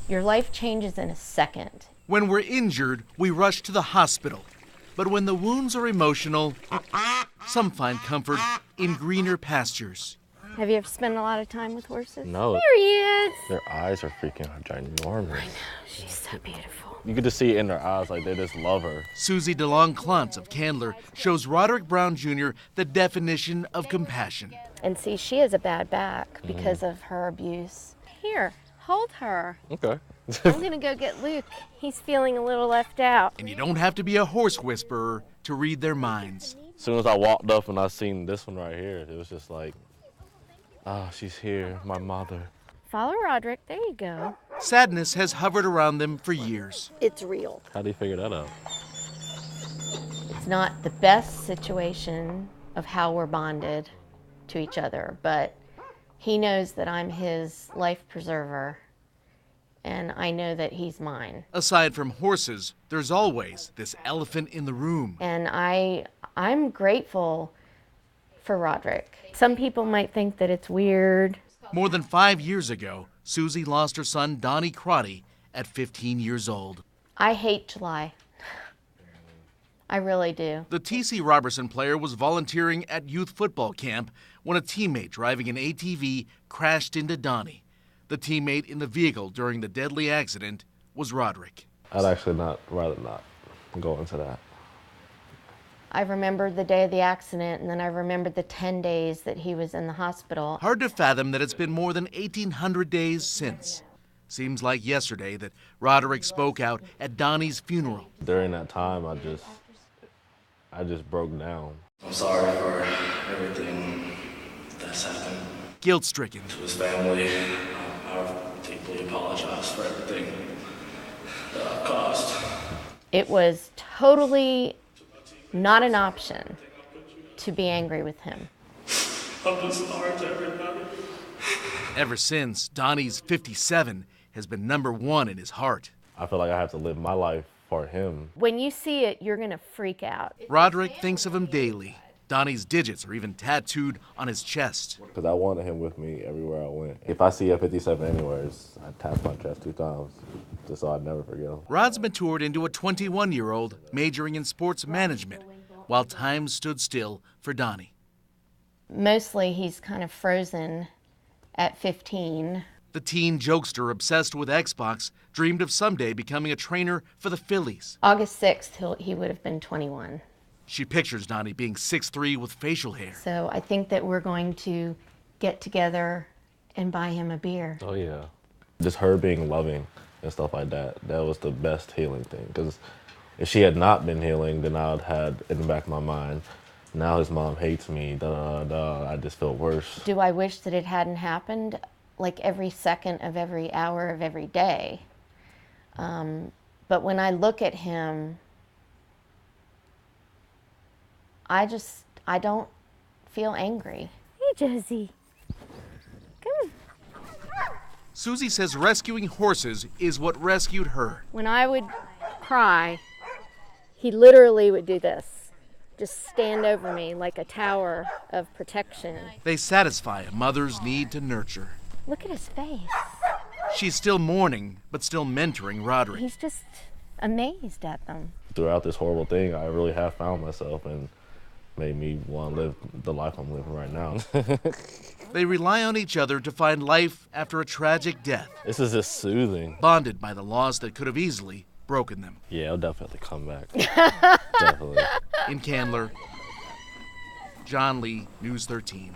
Your life changes in a second. When we're injured, we rush to the hospital. But when the wounds are emotional, some find comfort in greener pastures. Have you ever spent a lot of time with horses? No. There he is. Their eyes are freaking ginormous. I know, she's so beautiful. You could just see it in their eyes, like they just love her. Susie DeLong-Clontz of Candler shows Roderick Brown Jr. the definition of compassion. And see, she has a bad back because of her abuse. Here, hold her. Okay. I'm gonna go get Luke. He's feeling a little left out. And you don't have to be a horse whisperer to read their minds. As soon as I walked up and I seen this one right here, it was just like, she's here, my mother. Follow Roderick, there you go. Sadness has hovered around them for years. It's real. How do you figure that out? It's not the best situation of how we're bonded to each other, but he knows that I'm his life preserver, and I know that he's mine. Aside from horses, there's always this elephant in the room. And I'm grateful for Roderick. Some people might think that it's weird. More than 5 years ago, Susie lost her son, Donnie Crotty, at 15 years old. I hate July. I really do. The T.C. Robertson player was volunteering at youth football camp when a teammate driving an ATV crashed into Donnie. The teammate in the vehicle during the deadly accident was Roderick. I'd actually rather not go into that. I remembered the day of the accident, and then I remembered the 10 days that he was in the hospital. Hard to fathom that it's been more than 1,800 days since. Seems like yesterday that Roderick spoke out at Donnie's funeral. During that time, I just broke down. I'm sorry for everything that's happened. Guilt-stricken. To his family, I deeply apologize for everything that I've caused. It was totally not an option to be angry with him. I'm just sorry to everybody. Ever since, Donnie's 57 has been number one in his heart. I feel like I have to live my life for him. When you see it, you're gonna freak out. Roderick thinks of him daily. Donnie's digits are even tattooed on his chest. Because I wanted him with me everywhere I went. If I see a 57 anywhere, I tap my chest 2 times, just so I'd never forget him. Rod's matured into a 21-year-old majoring in sports management, while time stood still for Donnie. Mostly he's kind of frozen at 15. The teen jokester obsessed with Xbox dreamed of someday becoming a trainer for the Phillies. August 6th, he would have been 21. She pictures Donnie being 6'3" with facial hair. So I think that we're going to get together and buy him a beer. Oh, yeah. Just her being loving and stuff like that, that was the best healing thing. Because if she had not been healing, then I would have had in the back of my mind, now his mom hates me, I just feel worse. Do I wish that it hadn't happened? Like every second of every hour of every day. But when I look at him, I don't feel angry. Hey, Josie. Come on. Susie says rescuing horses is what rescued her. When I would cry, he literally would do this. Just stand over me like a tower of protection. They satisfy a mother's need to nurture. Look at his face. She's still mourning, but still mentoring Roderick. He's just amazed at them. Throughout this horrible thing, I really have found myself and made me want to live the life I'm living right now. They rely on each other to find life after a tragic death. This is just soothing. Bonded by the loss that could have easily broken them. Yeah, I'll definitely come back. Definitely. In Candler, John Lee, News 13.